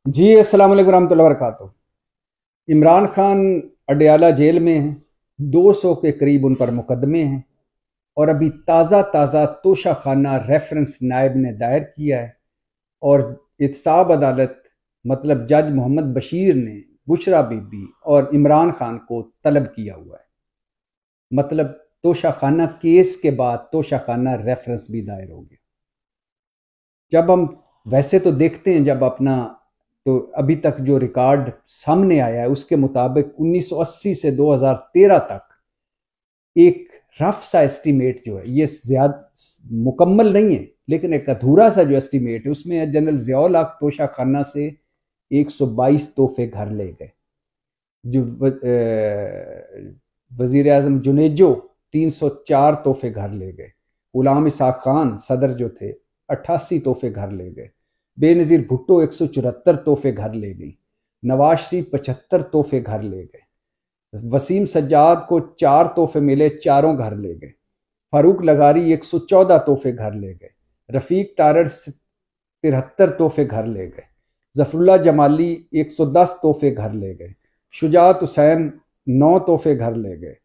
जी अस्सलाम वालेकुम रहमतुल्लाहि व बरकातुहू। इमरान खान अडयाला जेल में हैं। 200 के करीब उन पर मुकदमे हैं और अभी ताज़ा ताज़ा तोशा खाना रेफरेंस नायब ने दायर किया है और एहतसाब अदालत मतलब जज मोहम्मद बशीर ने बुशरा बीबी और इमरान खान को तलब किया हुआ है। मतलब तोशा खाना केस के बाद तोशा खाना रेफरेंस भी दायर हो गया। जब हम वैसे तो देखते हैं जब अपना तो अभी तक जो रिकॉर्ड सामने आया है उसके मुताबिक 1980 से 2013 तक एक रफ सा एस्टीमेट जो है, ये ज्यादा मुकम्मल नहीं है लेकिन एक अधूरा सा जो एस्टीमेट है उसमें जनरल ज़ियाउल हक तोशा खाना से 122 तोहफे घर ले गए। जो वजीर आजम जुनेजो 304 तोहफे घर ले गए। गुलाम इसाक खान सदर जो थे 88 तोहफे घर ले गए। बेनज़ीर भुट्टो 174 तोहफे घर ले गई। नवाज शरीफ 75 तोहफे घर ले गए। वसीम सज्जाद को 4 तोहफे मिले, चारों घर ले गए। फारूक लगारी 114 तोहफे घर ले गए। रफीक तारड़ 73 तोहफे घर ले गए। जफरुल्लाह जमाली 110 तोहफे घर ले गए। शुजात हुसैन 9 तोहफे घर ले गए।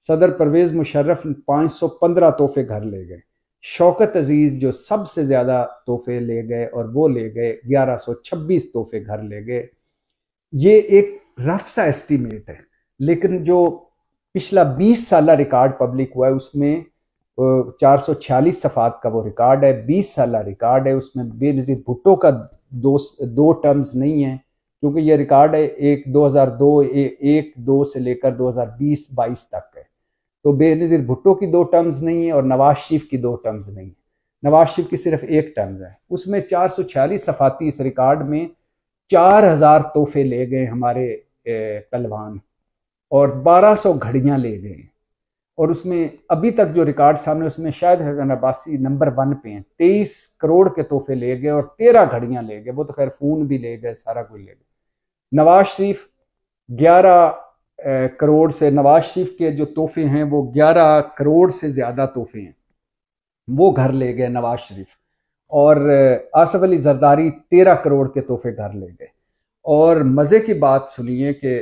सदर परवेज मुशर्रफ 515 तोहफे घर ले गए। शौकत अजीज जो सबसे ज्यादा तोहफे ले गए और वो ले गए 1126 तोहफे घर ले गए। ये एक रफ सा एस्टीमेट है लेकिन जो पिछला 20 साल रिकॉर्ड पब्लिक हुआ है उसमें 446 सफ़ात का वो रिकॉर्ड है। 20 साल रिकॉर्ड है, उसमें बेनज़ीर भुट्टो का दो टर्म्स नहीं है क्योंकि ये रिकॉर्ड है एक 2002 एक दो से लेकर 2020-22 तक है। तो बेनज़ीर भुट्टो की 2 टर्म्स नहीं है और नवाज शरीफ की 2 टर्म्स नहीं है। नवाज शरीफ की सिर्फ 1 टर्म है। उसमें 446 सफ़ाती इस रिकॉर्ड में 4000 तोहफे ले गए हमारे पहलवान और 1200 घड़ियां ले गए। और उसमें अभी तक जो रिकॉर्ड सामने उसमें शायद हसन अब्बासी नंबर 1 पे हैं। 23 करोड़ के तोहफे ले गए और 13 घड़ियां ले गए। वो तो खैर फोन भी ले गए, सारा कुछ ले गए। नवाज शरीफ 11 करोड़ से, नवाज शरीफ के जो तोहफे हैं वो 11 करोड़ से ज्यादा तोहफे हैं, वो घर ले गए नवाज शरीफ। और आसफ अली जरदारी 13 करोड़ के तोहफे घर ले गए। और मजे की बात सुनिए कि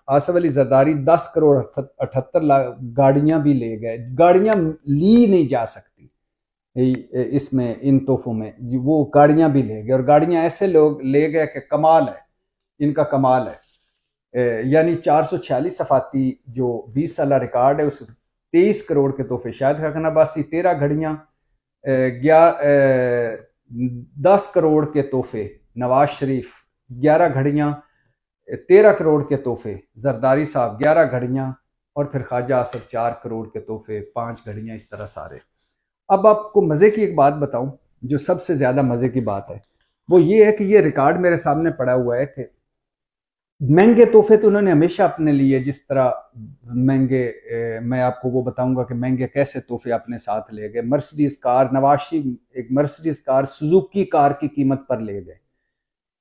आसफ अली जरदारी 10 करोड़ 78 लाख गाड़ियां भी ले गए। गाड़ियां ली नहीं जा सकती इसमें, इन तोहफों में वो गाड़ियां भी ले गए और गाड़ियां ऐसे लोग ले गए कि कमाल है, इनका कमाल है। यानी 446 सफाती जो 20 साल रिकॉर्ड है उस 23 करोड़ के तोहफे शायद खन अब्बासी, 13 घड़ियां, 10 करोड़ के तोहफे नवाज शरीफ, 11 घड़ियां, 13 करोड़ के तोहफे जरदारी साहब, 11 घड़ियां और फिर ख्वाजा आसफ 4 करोड़ के तोहफे, 5 घड़ियां, इस तरह सारे। अब आपको मजे की एक बात बताऊं, जो सबसे ज्यादा मजे की बात है वो ये है कि ये रिकॉर्ड मेरे सामने पड़ा हुआ है कि महंगे तोहफे तो उन्होंने हमेशा अपने लिए, जिस तरह महंगे, मैं आपको वो बताऊंगा कि महंगे कैसे तोहफे अपने साथ ले गए। मर्सिडीज कार, नवाज शरीफ एक मर्सिडीज कार सुजुकी कार की कीमत पर ले गए।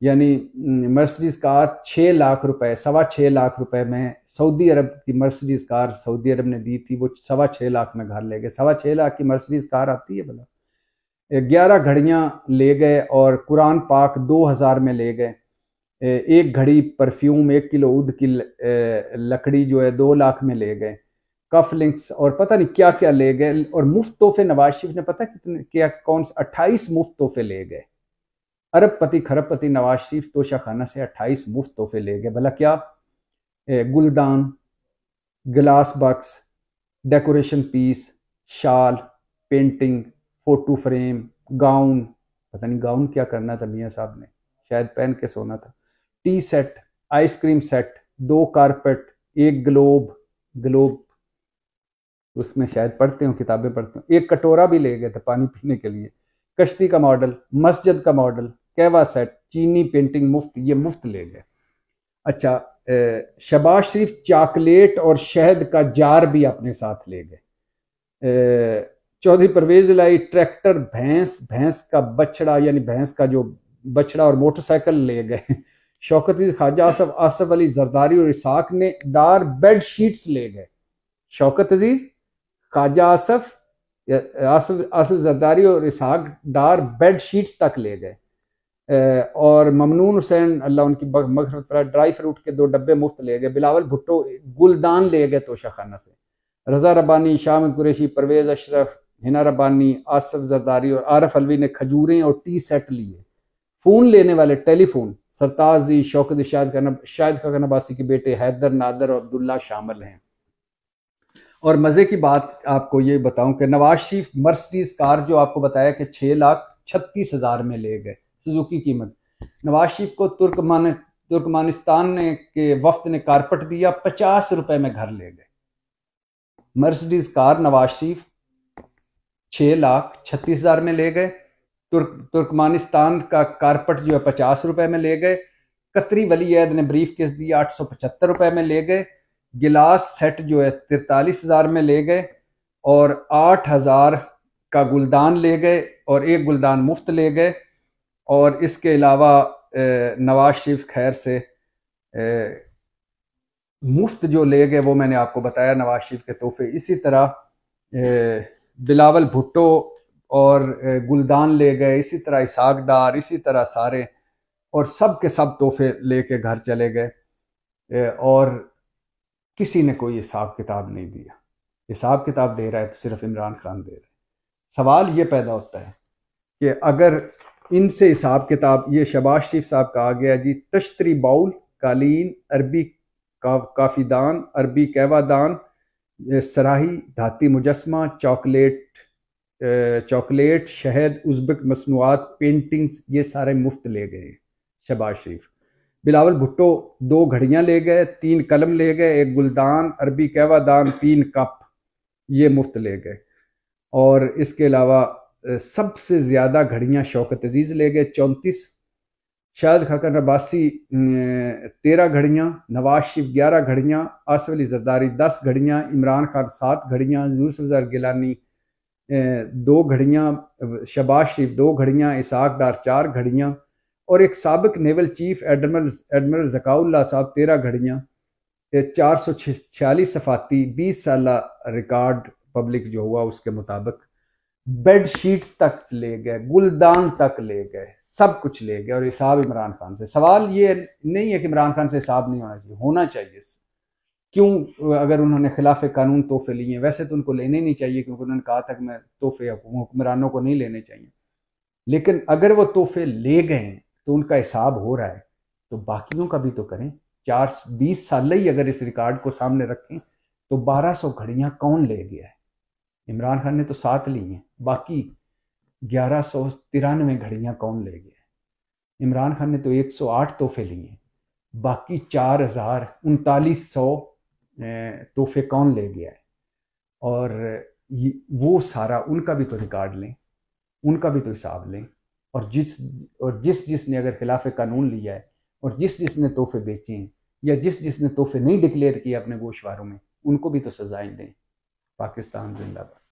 यानी मर्सिडीज कार 6 लाख रुपए, 6.25 लाख रुपए में सऊदी अरब की मर्सिडीज कार सऊदी अरब ने दी थी, वो 6.25 लाख में घर ले गए। 6.25 लाख की मर्सिडीज कार आती है भला। 11 घड़ियां ले गए और कुरान पाक 2000 में ले गए। एक घड़ी परफ्यूम, 1 किलो ऊद की लकड़ी जो है 2 लाख में ले गए। कफ लिंक्स और पता नहीं क्या क्या ले गए। और मुफ्त तोहफे नवाज शरीफ ने पता कितने, क्या कौन से 28 मुफ्त तोहफे ले गए। अरबपति खरबपति नवाज शरीफ तोशा खाना से 28 मुफ्त तोहफे ले गए। भला क्या, गुलदान, गिलास बॉक्स, डेकोरेशन पीस, शाल, पेंटिंग, फोटो फ्रेम, गाउन, पता नहीं गाउन क्या करना था मियाँ साहब ने, शायद पहन के सोना था, T set, ice cream set, 2 carpet, 1 globe, globe उसमें शायद पढ़ते हो, किताबें पढ़ते हो, 1 कटोरा भी ले गए थे पानी पीने के लिए, कश्ती का मॉडल, मस्जिद का मॉडल, कहवा सेट, चीनी पेंटिंग मुफ्त, ये मुफ्त ले गए। अच्छा, शबाज शरीफ चॉकलेट और शहद का जार भी अपने साथ ले गए। चौधरी परवेज लाई ट्रैक्टर, भैंस, भैंस का बछड़ा, यानी भैंस का जो बछड़ा और मोटरसाइकिल ले गए। शौकत अजीज, ख्वाजा आसफ, आसफ अली जरदारी और इसाक ने डार बेड शीट्स ले गए। शौकत अजीज, ख्वाजा आसफ, आसफ जरदारी और इसाक डार बेड शीट्स तक ले गए। और ममनून हुसैन अल्लाह उनकी मग़फ़िरत फरमाए ड्राई फ्रूट के 2 डब्बे मुफ्त ले गए। बिलावल भुट्टो गुलदान ले गए तोशा खाना से। रज़ा रब्बानी, शाह कुरैशी, परवेज़ अशरफ, हिना रब्बानी, आसिफ जरदारी और आरफ अलवी ने खजूरें और टी सेट लिए। फ़ोन लेने वाले टेलीफोन सरताजी, शौकत शाहिद खान अब्बासी के बेटे हैदर, नादर और अब्दुल्ला शामिल हैं। और मज़े की बात आपको ये बताऊं कि नवाज शरीफ मर्सिडीज कार जो आपको बताया कि 6,36,000 में ले गए, सुजुकी कीमत। नवाज शरीफ को तुर्कमानिस्तान के वफ्द ने कारपेट दिया, 50 रुपए में घर ले गए। मर्सिडीज कार नवाज शरीफ 6,36,000 में ले गए। तुर्कमानिस्तान का कारपेट जो है 50 रुपए में ले गए। कतरी वली अहद ने ब्रीफ केस दिया 875 रुपए में ले गए। गिलास सेट जो है 43,000 में ले गए और 8,000 का गुलदान ले गए और एक गुलदान मुफ्त ले गए। और इसके अलावा नवाज शरीफ खैर से मुफ्त जो ले गए वो मैंने आपको बताया नवाज शरीफ के तोहफे। इसी तरह बिलावल भुट्टो और गुलदान ले गए, इसी तरह इसाक डार, इसी तरह सारे और सब के सब तोहफे लेके घर चले गए और किसी ने कोई हिसाब किताब नहीं दिया। हिसाब किताब दे रहा है तो सिर्फ इमरान खान दे रहा है। सवाल ये पैदा होता है कि अगर इनसे हिसाब किताब, ये शहबाज शरीफ साहब का आ गया जी, तश्तरी बाउल, कालीन, अरबी काफीदान, अरबी कहवादान, सराही, धाती मुजस्मा, चॉकलेट, शहद, उज़्बेक मसनूआत, पेंटिंग्स, ये सारे मुफ्त ले गए शहबाज शरीफ। बिलावल भुट्टो 2 घड़ियां ले गए, 3 कलम ले गए, 1 गुलदान, अरबी कहवादान, 3 कप, ये मुफ्त ले गए। और इसके अलावा सबसे ज़्यादा घड़ियां शौकत अजीज़ ले गए 34, शाहिद खान अब्बासी 13 घड़ियां, नवाज शरीफ 11 घड़ियां, आसिफ अली जरदारी 10 घड़ियां, इमरान खान 7 घड़ियां, यूसुफ गिलानी 2 घड़ियां, शहबाज शरीफ 2 घड़ियां, इसाक डार 4 घड़ियां और एक साबिक नेवल चीफ एडमिरल ज़काउल्लाह साहब 13 घड़ियां, 446 सफाती, 20 साल रिकॉर्ड पब्लिक जो हुआ उसके मुताबिक। बेड शीट्स तक ले गए, गुलदान तक ले गए, सब कुछ ले गए और हिसाब इमरान खान से। सवाल ये नहीं है कि इमरान खान से हिसाब नहीं होना चाहिए, होना चाहिए। क्यों? अगर उन्होंने खिलाफ कानून तोहफे लिए, वैसे तो उनको लेने नहीं चाहिए क्योंकि उन्होंने कहा था कि मैं तोहफे हुक्मरानों को नहीं लेने चाहिए, लेकिन अगर वो तोहफे ले गए तो उनका हिसाब हो रहा है तो बाकियों का भी तो करें। 20 साल ही अगर इस रिकॉर्ड को सामने रखें तो 1200 घड़ियां कौन ले गया है? इमरान खान ने तो 7 ली हैं, बाकी 1193 घड़ियां कौन ले गया है? इमरान खान ने तो 108 तोहफे लिए, बाकी 4,3900 तोहफे कौन ले गया है? और वो सारा उनका भी तो रिकॉर्ड लें, उनका भी तो हिसाब लें। और जिसने अगर खिलाफ कानून लिया है और जिसने तोहफे बेचे हैं या जिसने तोहफे नहीं डिक्लेयर किए अपने गोशवारों में, उनको भी तो सजाएं दें। पाकिस्तान जिंदाबाद।